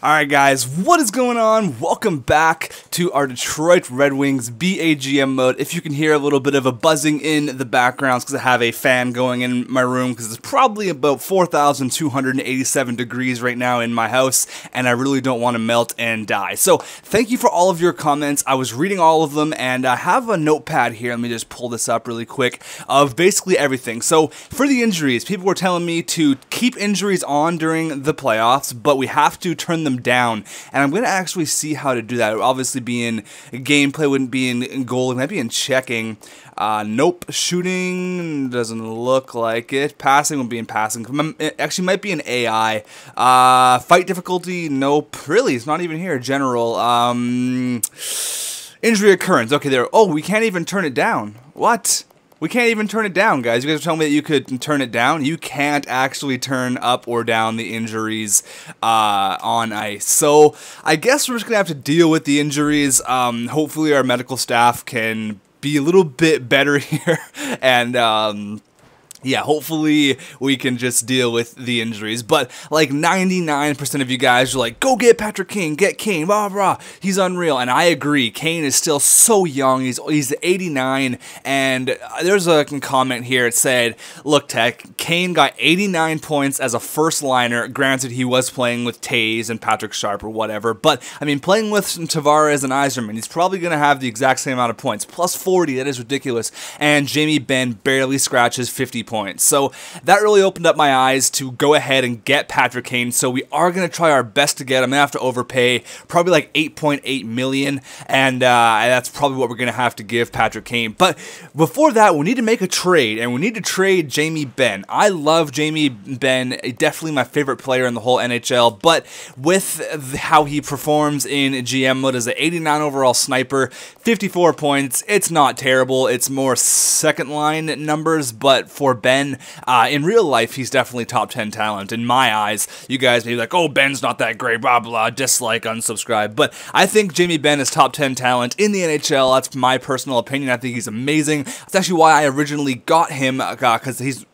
Alright guys, what is going on? Welcome back to our Detroit Red Wings BAGM mode. If you can hear a little bit of a buzzing in the background, because I have a fan going in my room, because it's probably about 4,287 degrees right now in my house, and I really don't want to melt and die. So, thank you for all of your comments. I was reading all of them, and I have a notepad here. Let me just pull this up really quick, of basically everything. So, for the injuries, people were telling me to keep injuries on during the playoffs, but we have to turn them down, and I'm going to actually see how to do that. It would obviously be in gameplay, wouldn't be in goal, it might be in checking. Nope. Shooting doesn't look like it. Passing would be in passing. It actually might be in AI. Fight difficulty, nope. Really, it's not even here. General. Injury occurrence. Okay, there. Oh, we can't even turn it down. What? We can't even turn it down, guys. You guys are telling me that you could turn it down. You can't actually turn up or down the injuries on ice. So I guess we're just going to have to deal with the injuries. Hopefully our medical staff can be a little bit better here. And yeah, hopefully we can just deal with the injuries. But like 99% of you guys are like, go get Patrick Kane, get Kane, blah, blah, he's unreal. And I agree, Kane is still so young, he's 89, and there's a comment here, it said, look Tech, Kane got 89 points as a first liner, granted he was playing with Taze and Patrick Sharp or whatever, but I mean playing with Tavares and Yzerman, he's probably going to have the exact same amount of points, plus 40, that is ridiculous, and Jamie Benn barely scratches 50 points. So that really opened up my eyes to go ahead and get Patrick Kane. So we are going to try our best to get him. I'm going to have to overpay probably like 8.8 million, and that's probably what we're going to have to give Patrick Kane. But before that, we need to make a trade, and we need to trade Jamie Benn. I love Jamie Benn, definitely my favorite player in the whole NHL, but with how he performs in GM mode as an 89 overall sniper, 54 points, it's not terrible. It's more second line numbers, but for Benn, in real life, he's definitely top 10 talent in my eyes. You guys may be like, oh, Benn's not that great, blah, blah, dislike, unsubscribe. But I think Jamie Benn is top 10 talent in the NHL. That's my personal opinion. I think he's amazing. That's actually why I originally got him, because he's...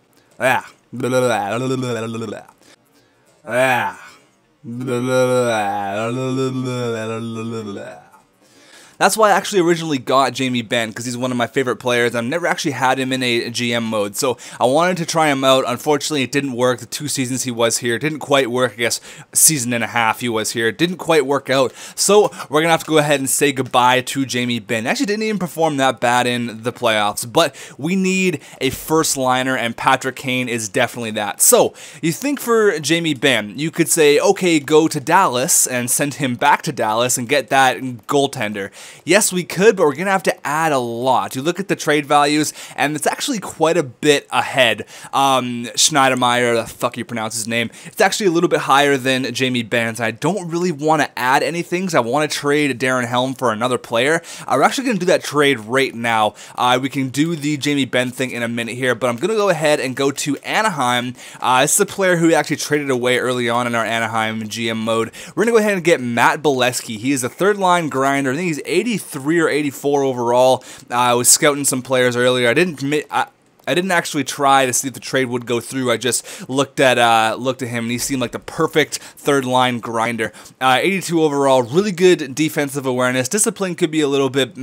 That's why I actually originally got Jamie Benn, because he's one of my favorite players. I've never actually had him in a GM mode, so I wanted to try him out. Unfortunately, it didn't work. The 2 seasons he was here, it didn't quite work. I guess season and a half he was here, it didn't quite work out. So we're going to have to go ahead and say goodbye to Jamie Benn. Actually didn't even perform that bad in the playoffs, but we need a first liner, and Patrick Kane is definitely that. So you think for Jamie Benn, you could say, okay, go to Dallas and send him back to Dallas and get that goaltender. Yes, we could, but we're going to have to add a lot. You look at the trade values, and it's actually quite a bit ahead. Schneidermeyer, the fuck you pronounce his name, it's actually a little bit higher than Jamie Benn's. I don't really want to add anything, so I want to trade Darren Helm for another player. We're actually going to do that trade right now. We can do the Jamie Benn thing in a minute here, but I'm going to go ahead and go to Anaheim. This is a player who we actually traded away early on in our Anaheim GM mode. We're going to go ahead and get Matt Beletsky. He is a third-line grinder. I think he's 83 or 84 overall. I was scouting some players earlier. I didn't actually try to see if the trade would go through. I just looked at him, and he seemed like the perfect third line grinder. 82 overall, really good defensive awareness. Discipline could be a little bit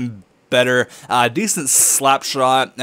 better, decent slap shot,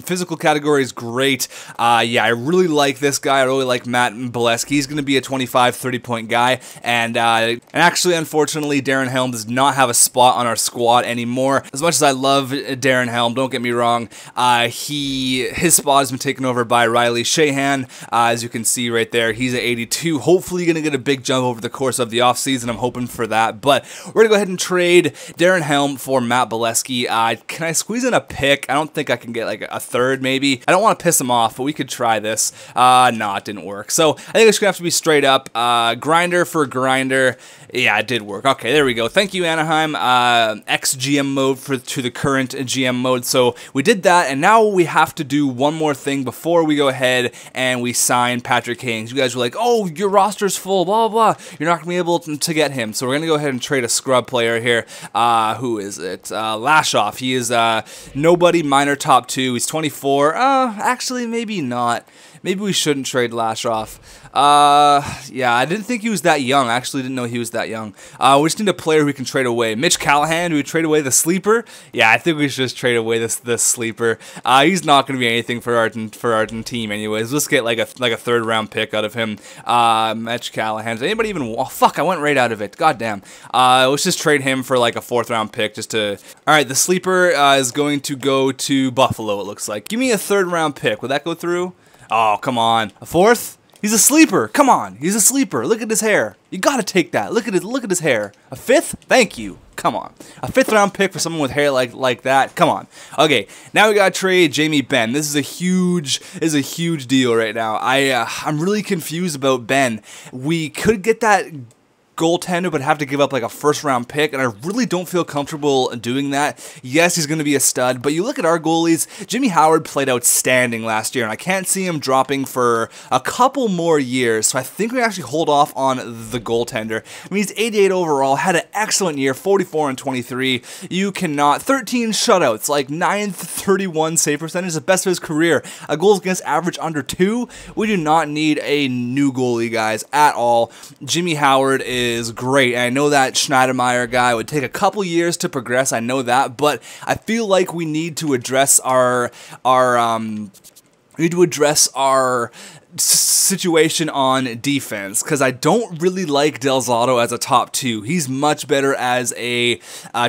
physical category is great. Yeah, I really like this guy. I really like Matt Beletsky. He's going to be a 25-30 point guy, and actually, unfortunately, Darren Helm does not have a spot on our squad anymore. As much as I love Darren Helm, don't get me wrong, his spot has been taken over by Riley Sheahan. As you can see right there, he's at 82. Hopefully, going to get a big jump over the course of the offseason. I'm hoping for that, but we're going to go ahead and trade Darren Helm for Matt Beletsky. Can I squeeze in a pick? I don't think I can get like a third, maybe. I don't want to piss him off, but we could try this. No, it didn't work. So I think it's going to have to be straight up. Grinder for grinder. Yeah, it did work. Okay, there we go. Thank you, Anaheim. XGM mode to the current GM mode. So we did that, and now we have to do one more thing before we go ahead and we sign Patrick Kane. You guys were like, oh, your roster's full, blah, blah, blah. You're not going to be able to get him. So we're going to go ahead and trade a scrub player here. Who is it? Lashoff. He is nobody, minor top 2. He's 24. Actually, maybe not. maybe we shouldn't trade Lashoff. Yeah, I didn't think he was that young. I actually didn't know he was that young. We just need a player who we can trade away. Mitch Callahan, do we trade away the sleeper? Yeah, I think we should just trade away this sleeper. He's not going to be anything for our team anyways. Let's get like a 3rd round pick out of him. Mitch Callahan. Does anybody even... Oh, fuck, I went right out of it. God damn. Let's just trade him for like a 4th round pick just to... Alright, the sleeper is going to go to Buffalo, it looks like. Give me a 3rd round pick. Will that go through? Oh, come on. A 4th? He's a sleeper. Come on. He's a sleeper. Look at his hair. You gotta take that. Look at his hair. A 5th? Thank you. Come on. A 5th round pick for someone with hair like that. Come on. Okay, now we gotta trade Jamie Benn. This is a huge deal right now. I'm really confused about Benn. We could get that goaltender, but have to give up like a 1st round pick, and I really don't feel comfortable doing that. Yes, he's going to be a stud, but you look at our goalies. Jimmy Howard played outstanding last year, and I can't see him dropping for a couple more years, so I think we actually hold off on the goaltender. I mean, he's 88 overall, had an excellent year, 44 and 23. You cannot, 13 shutouts, like 931 save percentage, the best of his career. A goals against average under 2. We do not need a new goalie, guys, at all. Jimmy Howard is great. And I know that Schneidermeyer guy would take a couple years to progress. I know that, but I feel like we need to address our situation on defense, because I don't really like Del Zotto as a top 2. He's much better as a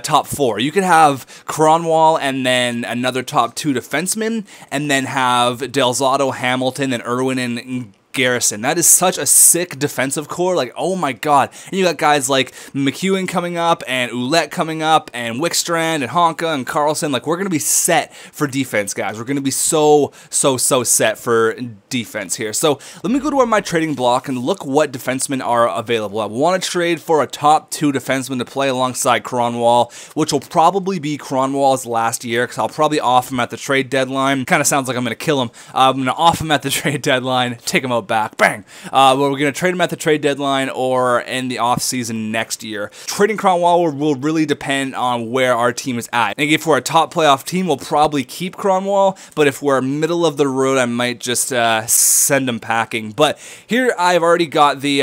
top 4. You could have Kronwall and then another top 2 defenseman, and then have Del Zotto, Hamilton, and Irwin and Garrison. That is such a sick defensive core. Like, oh my god. And you got guys like McEwen coming up, and Ouellette coming up, and Wickstrand, and Honka, and Carlson. Like, we're going to be set for defense, guys. We're going to be so set for defense here. So, let me go to my trading block and look what defensemen are available. I want to trade for a top 2 defenseman to play alongside Kronwall, which will probably be Kronwall's last year, because I'll probably off him at the trade deadline. Kind of sounds like I'm going to kill him. I'm going to off him at the trade deadline, take him out back, bang. We're going to trade him at the trade deadline or in the off season next year. Trading Kronwall will really depend on where our team is at. And if we're a top playoff team, we'll probably keep Kronwall, but if we're middle of the road, I might just send him packing. But here I've already got the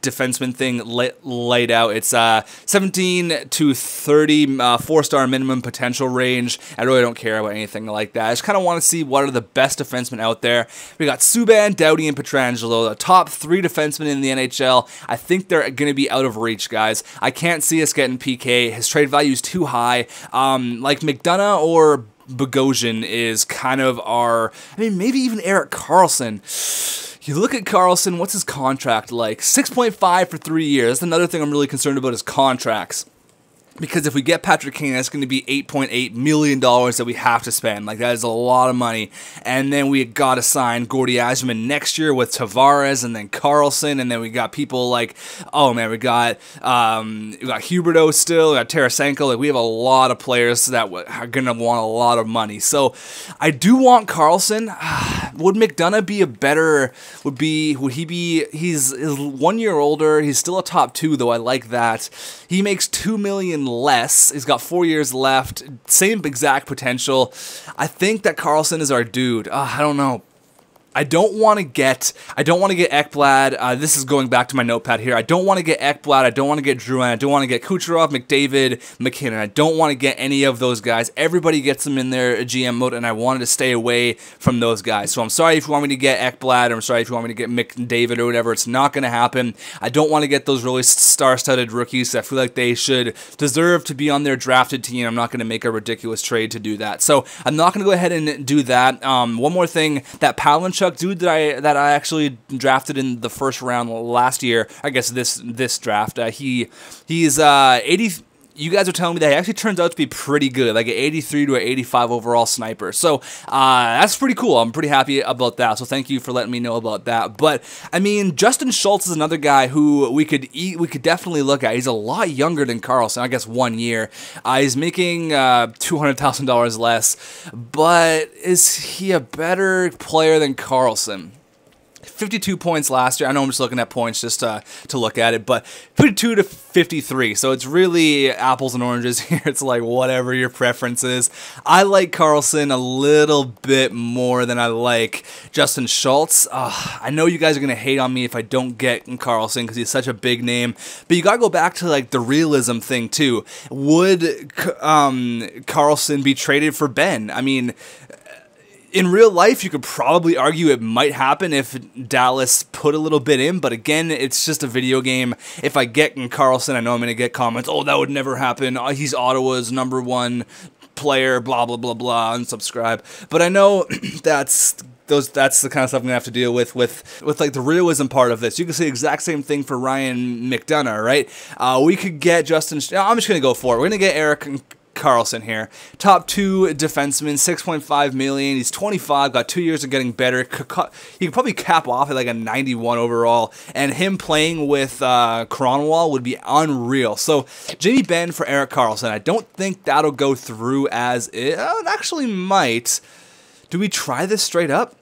defenseman thing laid out. It's 17 to 30, 4-star minimum potential range. I really don't care about anything like that. I just kind of want to see what are the best defensemen out there. We got Subban, Doughty, and Pietrangelo, the top 3 defensemen in the NHL. I think they're going to be out of reach, guys. I can't see us getting PK. His trade value is too high. Like McDonough or Bogosian is kind of our... I mean, maybe even Erik Karlsson. You look at Karlsson, what's his contract like? 6.5 for 3 years. That's another thing I'm really concerned about is contracts. Because if we get Patrick Kane, that's going to be $8.8 million that we have to spend. Like, that is a lot of money. And then we got to sign Gordy Asman next year with Tavares and then Karlsson. And then we got people like, oh man, we got Huberdeau still, we got Tarasenko. Like, we have a lot of players that are going to want a lot of money. So I do want Karlsson. Would McDonough be a better, would he be, he's 1 year older. He's still a top 2 though. I like that. He makes $2 million less. He's got 4 years left. Same exact potential. I think that Karlsson is our dude. I don't know. I don't want to get Ekblad. This is going back to my notepad here. I don't want to get Ekblad. I don't want to get Drouin. I don't want to get Kucherov, McDavid, McKinnon. I don't want to get any of those guys. Everybody gets them in their GM mode, and I wanted to stay away from those guys. So I'm sorry if you want me to get Ekblad, or I'm sorry if you want me to get McDavid or whatever. It's not going to happen. I don't want to get those really star-studded rookies. I feel like they should deserve to be on their drafted team. I'm not going to make a ridiculous trade to do that. So I'm not going to go ahead and do that. One more thing, that Palinchuk dude that I actually drafted in the first round last year, I guess this draft, he's 80. You guys are telling me that he actually turns out to be pretty good, like an 83 to an 85 overall sniper. So that's pretty cool. I'm pretty happy about that. So thank you for letting me know about that. But I mean, Justin Shults is another guy who we could definitely look at. He's a lot younger than Karlsson. I guess 1 year. He's making $200,000 less. But is he a better player than Karlsson? 52 points last year. I know I'm just looking at points just to look at it, but 52 to 53. So it's really apples and oranges here. It's like whatever your preference is. I like Karlsson a little bit more than I like Justin Shults. I know you guys are going to hate on me if I don't get Karlsson because he's such a big name, but you got to go back to like the realism thing too. Would Karlsson be traded for Benn? I mean, in real life, you could probably argue it might happen if Dallas put a little bit in, but again, it's just a video game. If I get Karlsson, I know I'm going to get comments, oh, that would never happen, oh, he's Ottawa's #1 player, blah, blah, blah, blah, unsubscribe. But I know that's the kind of stuff I'm going to have to deal with like the realism part of this. You can say the exact same thing for Ryan McDonough, right? We could get Justin, I'm just going to go for it. We're going to get Erik Karlsson here. Top 2 defenseman, $6.5 million. He's 25, got 2 years of getting better. He could probably cap off at like a 91 overall, and him playing with Kronwall would be unreal. So Jamie Benn for Erik Karlsson. I don't think that'll go through as it actually might. Do we try this straight up?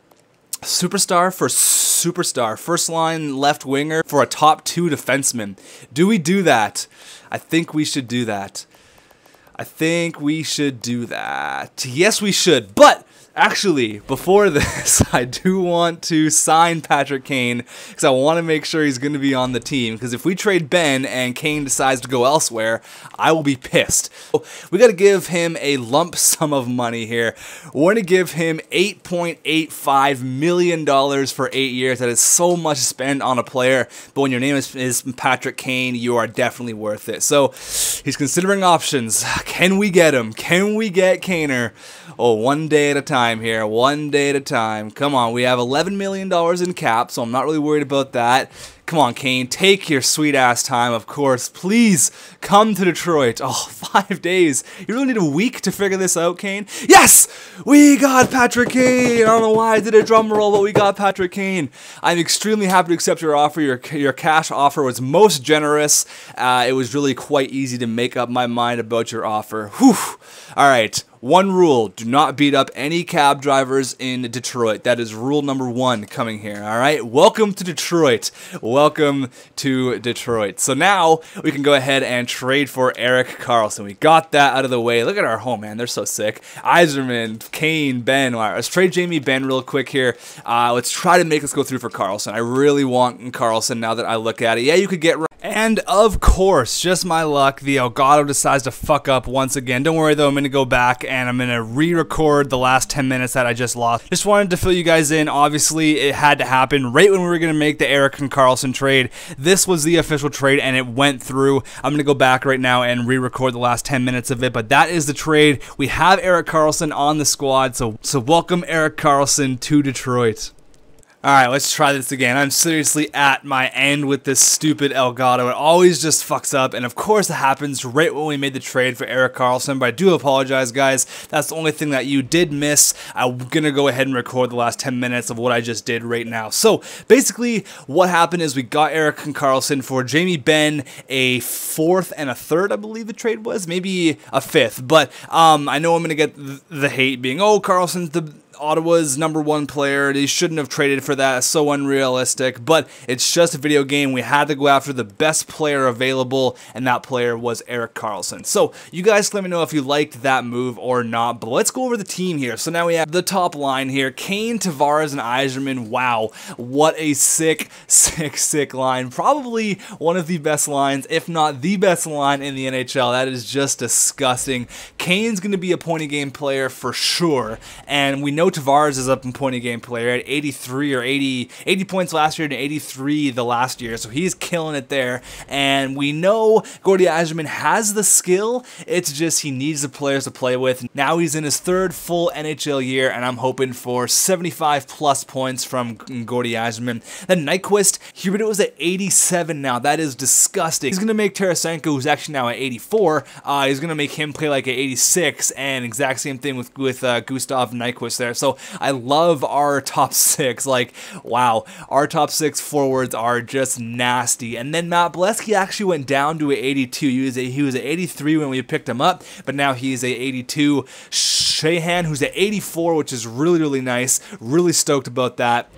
Superstar for superstar. First line left winger for a top 2 defenseman. Do we do that? I think we should do that. Yes, we should. But actually, before this, I do want to sign Patrick Kane because I want to make sure he's going to be on the team. Because if we trade Benn and Kane decides to go elsewhere, I will be pissed. We got to give him a lump sum of money here. We're going to give him $8.85 million for 8 years. That is so much to spend on a player. But when your name is Patrick Kane, you are definitely worth it. So he's considering options. Can we get him? Can we get Kaner? Oh, one day at a time here. One day at a time. Come on, we have $11 million in cap, so I'm not really worried about that. Come on, Kane, take your sweet-ass time, of course. Please, come to Detroit. Oh, 5 days. You really need a week to figure this out, Kane? Yes! We got Patrick Kane! I don't know why I did a drum roll, but we got Patrick Kane. I'm extremely happy to accept your offer. Your cash offer was most generous. It was really quite easy to make up my mind about your offer. Whew! All right. One rule, do not beat up any cab drivers in Detroit. That is rule number 1 coming here, all right? Welcome to Detroit. Welcome to Detroit. So now we can go ahead and trade for Erik Karlsson. We got that out of the way. Look at our home, man. They're so sick. Yzerman, Kane, Benn. All right, let's trade Jamie Benn real quick here. Let's try to make this go through for Karlsson. I really want Karlsson now that I look at it. Yeah, you could get... And of course, just my luck, the Elgato decides to fuck up once again. Don't worry though, I'm going to go back and I'm going to re-record the last 10 minutes that I just lost. Just wanted to fill you guys in. Obviously, it had to happen right when we were going to make the Erik Karlsson trade. This was the official trade and it went through. I'm going to go back right now and re-record the last 10 minutes of it, but that is the trade. We have Erik Karlsson on the squad, so welcome Erik Karlsson to Detroit. Alright, let's try this again. I'm seriously at my end with this stupid Elgato. It always just fucks up, and of course it happens right when we made the trade for Erik Karlsson, but I do apologize, guys. That's the only thing that you did miss. I'm gonna go ahead and record the last 10 minutes of what I just did right now. So, basically, what happened is we got Erik Karlsson for Jamie Benn, a 4th and a 3rd, I believe the trade was. Maybe a 5th, but I know I'm gonna get the hate being, oh, Karlsson's the... Ottawa's #1 player. They shouldn't have traded for that. It's so unrealistic, but it's just a video game. We had to go after the best player available, and that player was Erik Karlsson. So you guys let me know if you liked that move or not, but let's go over the team here. So now we have the top line here. Kane, Tavares, and Yzerman. Wow, what a sick line. Probably one of the best lines, if not the best line in the NHL. That is just disgusting. Kane's going to be a point-a-game player for sure, and we know Tavares is up in point-a-game player at 83 or 80 points last year and 83 the last year, so he's killing it there. And we know Gordy Yzerman has the skill, it's just he needs the players to play with. Now he's in his 3rd full NHL year, and I'm hoping for 75 plus points from Gordy Yzerman. Then Nyquist, Hubert was at 87 now. That is disgusting. He's going to make Tarasenko, who's actually now at 84, he's going to make him play like at 86, and exact same thing with Gustav Nyquist there. So I love our top 6. Like, wow, our top 6 forwards are just nasty. And then Matt Beletsky actually went down to an 82. He was at 83 when we picked him up, but now he's at 82. Shahan, who's at 84, which is really, really nice. Really stoked about that.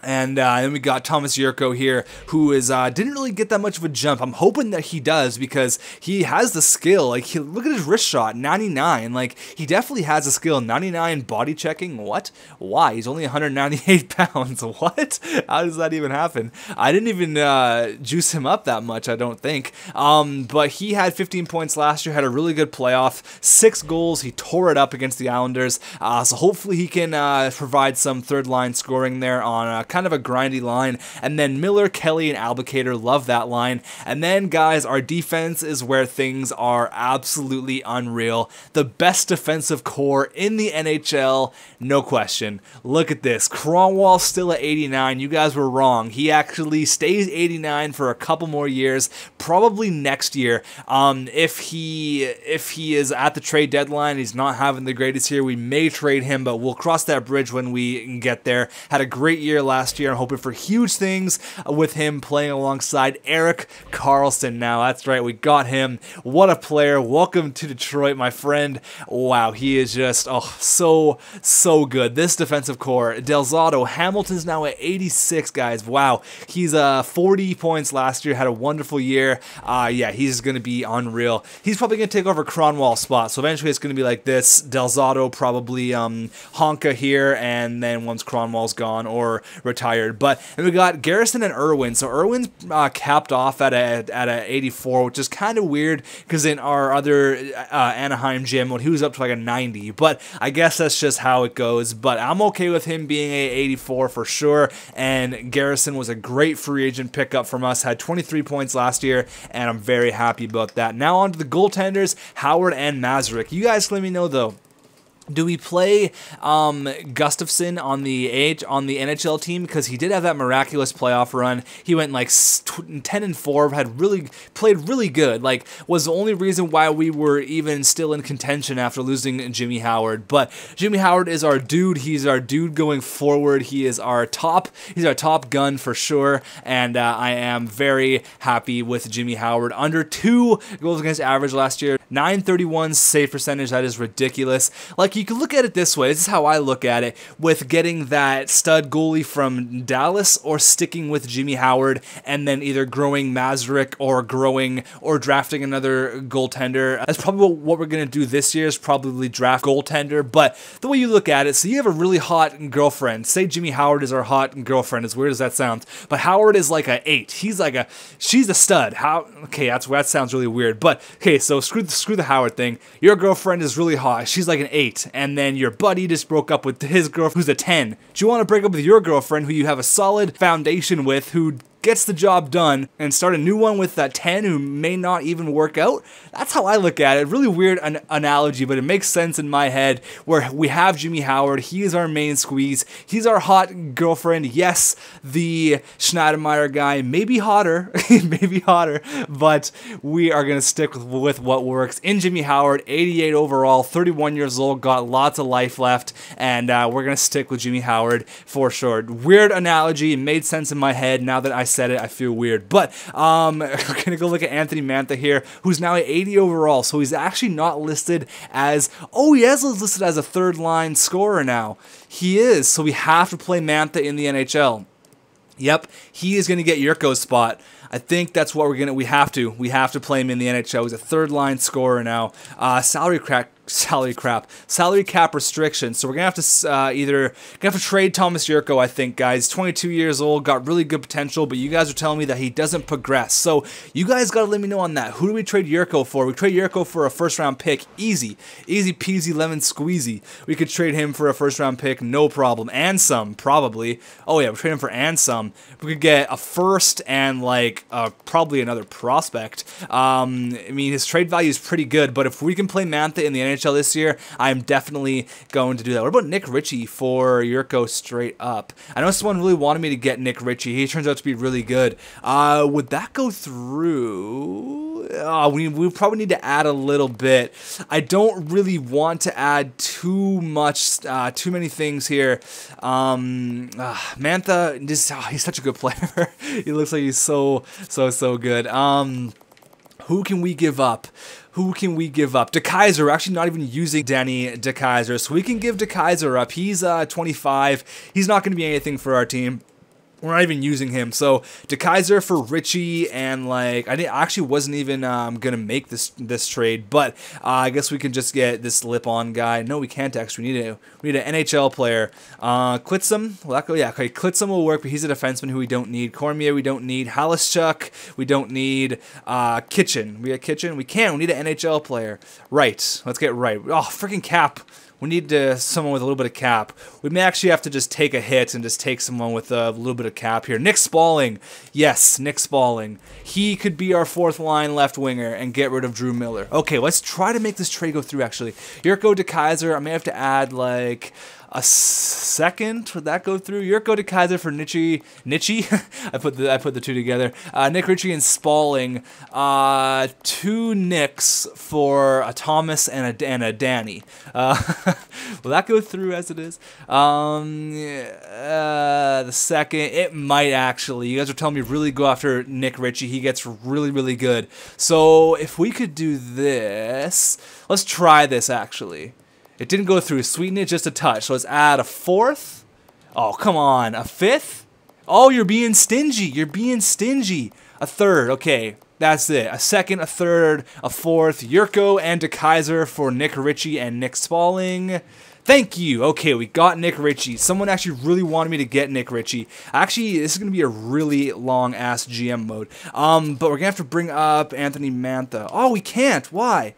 And then we got Thomas Jericho here, who is didn't really get that much of a jump. I'm hoping that he does because he has the skill. Like, look at his wrist shot, 99. Like, he definitely has the skill. 99 body checking. What? Why? He's only 198 pounds. What? How does that even happen? I didn't even juice him up that much, I don't think. But he had 15 points last year. Had a really good playoff. 6 goals. He tore it up against the Islanders. So hopefully he can provide some third line scoring there on kind of a grindy line. And then Miller, Kelly, and Albuquerque, love that line. And then, guys, our defense is where things are absolutely unreal. The best defensive core in the NHL, no question. Look at this. Kronwall still at 89. You guys were wrong. He actually stays 89 for a couple more years, probably next year. If he is at the trade deadline, he's not having the greatest year, we may trade him, but we'll cross that bridge when we get there. Had a great year last year. I'm hoping for huge things with him playing alongside Erik Karlsson now. That's right, we got him. What a player. Welcome to Detroit, my friend. Wow, he is just, so good. This defensive core. Delzato, Hamilton's now at 86, guys. Wow, he's 40 points last year. Had a wonderful year. Yeah, he's going to be unreal. He's probably going to take over Kronwall's spot, so eventually it's going to be like this. Delzato, probably Honka here, and then once Kronwall's gone or retired. But and we got Garrison and Irwin. So Irwin's capped off at a 84, which is kind of weird because in our other Anaheim gym, when he was up to like a 90. But I guess that's just how it goes. But I'm okay with him being a 84 for sure. And Garrison was a great free agent pickup from us. Had 23 points last year, and I'm very happy about that. Now on to the goaltenders, Howard and Mazurek. You guys let me know though. Do we play Gustafsson on the NHL team, because he did have that miraculous playoff run? He went like 10-4, played really good. Like, was the only reason why we were even still in contention after losing Jimmy Howard. But Jimmy Howard is our dude. He's our dude going forward. He's our top gun for sure. And I am very happy with Jimmy Howard. Under 2 goals against average last year. 931 save percentage. That is ridiculous. Like, you can look at it this way. This is how I look at it, with getting that stud goalie from Dallas or sticking with Jimmy Howard and then either growing Mazurek or drafting another goaltender. That's probably what we're going to do this year, is probably draft goaltender. But the way you look at it, so you have a really hot girlfriend. Say Jimmy Howard is our hot girlfriend, as weird as that sounds. But Howard is like a 8. She's a stud. Okay, that sounds really weird. But okay, so screw the Howard thing. Your girlfriend is really hot. She's like an 8. And then your buddy just broke up with his girlfriend who's a 10. Do you want to break up with your girlfriend who you have a solid foundation with, who gets the job done, and start a new one with that 10 who may not even work out? That's how I look at it. Really weird analogy, but it makes sense in my head, where we have Jimmy Howard. He is our main squeeze. He's our hot girlfriend. Yes, the Schneidermeyer guy may be hotter, but we are going to stick with what works. In Jimmy Howard, 88 overall, 31 years old, got lots of life left, and we're going to stick with Jimmy Howard for sure. Weird analogy. It made sense in my head. Now that I said it, I feel weird. But we're going to go look at Anthony Mantha here, who's now at 80 overall. So he's actually not listed as, he is listed as a third line scorer now. He is. So we have to play Mantha in the NHL. Yep, he is going to get Yurko's spot. I think that's what we have to play him in the NHL. He's a third line scorer now. Salary cap restrictions. So we're gonna have to trade Thomas Jericho, I think, guys. 22 years old, got really good potential, but you guys are telling me that he doesn't progress. So you guys gotta let me know on that. Who do we trade Jericho for? We trade Jericho for a first round pick. Easy peasy lemon squeezy. We could trade him for a first round pick, no problem. And some, probably. Oh yeah, we're trading for and some. We could get a first and probably another prospect. I mean, his trade value is pretty good, but if we can play Mantha in the NHL this year, I'm definitely going to do that. What about Nick Ritchie for Jericho straight up? I know someone really wanted me to get Nick Ritchie. He turns out to be really good. Would that go through? We probably need to add a little bit. I don't really want to add too many things here. Mantha, he's such a good player. He looks like he's so good. Who can we give up? DeKaiser. We're actually not even using Danny DeKaiser, so we can give DeKaiser up. He's 25. He's not going to be anything for our team. We're not even using him. So DeKaiser for Richie, and like I actually wasn't even gonna make this trade, but I guess we can just get this lip-on guy. No, we can't actually. We need an NHL player. Klitzum, will that go? Yeah, okay. Klitzum will work, but he's a defenseman who we don't need. Cormier, we don't need. Halischuk, we don't need. Kitchen, we got Kitchen. We can. We need an NHL player. Right. Let's get right. Oh, freaking Cap. We need someone with a little bit of cap. We may actually have to just take a hit and just take someone with a little bit of cap here. Nick Spalling. Yes, Nick Spalling. He could be our fourth line left winger and get rid of Drew Miller. Okay, let's try to make this trade go through, actually. Jericho DeKaiser. I may have to add, like, a second. Would that go through? Jericho DeKaiser for Nichi. I put the two together. Nick Ritchie and Spalling. 2 Nicks for a Thomas and a Danny. Will that go through as it is? The second, it might actually. You guys are telling me really go after Nick Ritchie. He gets really, really good. So if we could do this, let's try this actually. It didn't go through. Sweeten it just a touch. So let's add a 4th. Oh, come on. A 5th? Oh, you're being stingy. You're being stingy. A 3rd. Okay. That's it. A 2nd, a 3rd, a 4th. Jericho and DeKaiser for Nick Ritchie and Nick Spalling. Thank you. Okay, we got Nick Ritchie. Someone actually really wanted me to get Nick Ritchie. Actually, this is going to be a really long-ass GM mode. But we're going to have to bring up Anthony Mantha. Oh, we can't. Why?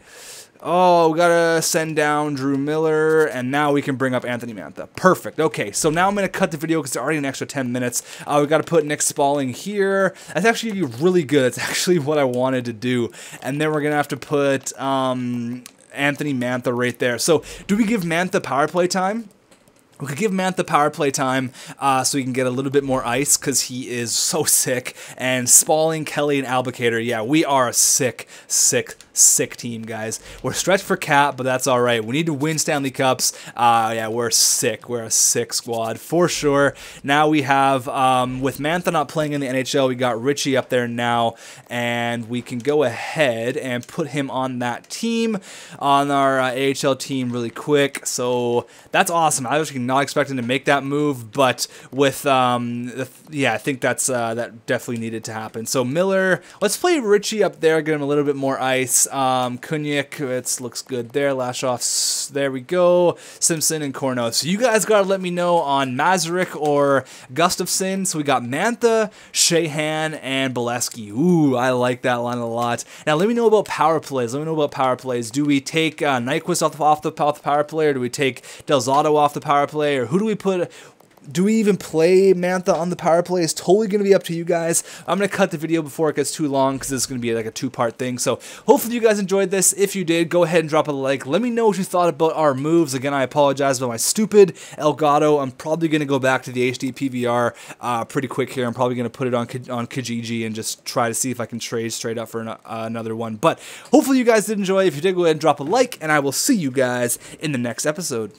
Oh, we gotta send down Drew Miller, and now we can bring up Anthony Mantha. Perfect. Okay, so now I'm gonna cut the video because it's already an extra 10 minutes. We gotta put Nick Spalling here. That's actually really good. It's actually what I wanted to do. And then we're gonna have to put Anthony Mantha right there. So, do we give Mantha power play time? We could give Mantha power play time so he can get a little bit more ice because he is so sick. And Spalling, Kelly, and Albuquerque, yeah, we are a sick team, guys. We're stretched for cap, but that's all right. We need to win Stanley Cups. Yeah, we're sick. We're a sick squad for sure. Now we have, with Mantha not playing in the NHL, we got Richie up there now, and we can go ahead and put him on that team, on our AHL team really quick. So that's awesome. I was not expecting to make that move, but with yeah, I think that's that definitely needed to happen. So Miller, let's play Richie up there, get him a little bit more ice. Kunyak, it looks good there. Lashoff, there we go. Simpson and Corno. So you guys gotta let me know on Masaryk or Gustafsson. So we got Mantha, Sheahan, and Beletsky. Ooh, I like that line a lot. Now let me know about power plays. Do we take Nyquist off the power play, or do we take Del Zotto off the power play, or who do we put? Do we even play Mantha on the power play? It's totally going to be up to you guys. I'm going to cut the video before it gets too long because this is going to be like a 2-part thing. So hopefully you guys enjoyed this. If you did, go ahead and drop a like. Let me know what you thought about our moves. Again, I apologize about my stupid Elgato. I'm probably going to go back to the HD PVR pretty quick here. I'm probably going to put it on Kijiji and just try to see if I can trade straight up for another one. But hopefully you guys did enjoy. If you did, go ahead and drop a like, and I will see you guys in the next episode.